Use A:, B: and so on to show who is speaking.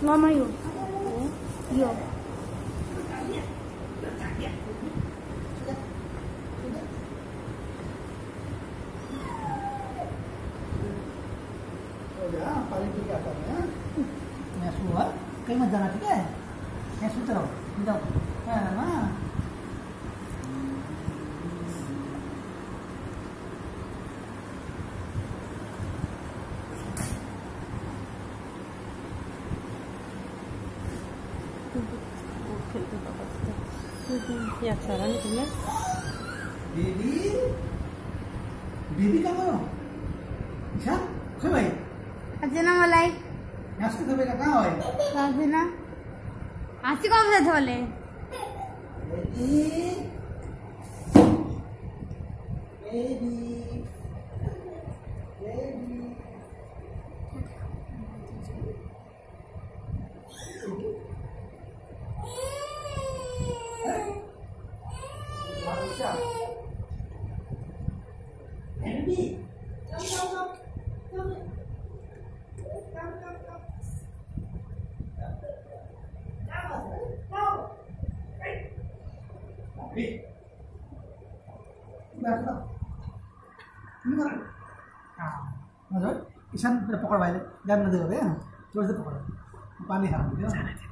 A: Mama, you. You.
B: पानी P के आता है। मैं सुआ कहीं मत जाना, ठीक है? मैं सोच रहा हूँ, जाओ। है ना?
A: Ya sekarang itu ya.
B: Baby कहाँ हो? ईशान, कहाँ भाई?
A: अजना मलाई.
B: नाश्ते तो बेटा कहाँ है?
A: अजना. आसी कौन सा झोले?
B: बेबी. ईशान पकड़ भाई, ध्यान न दे, थोड़ा सा पकड़, पानी खा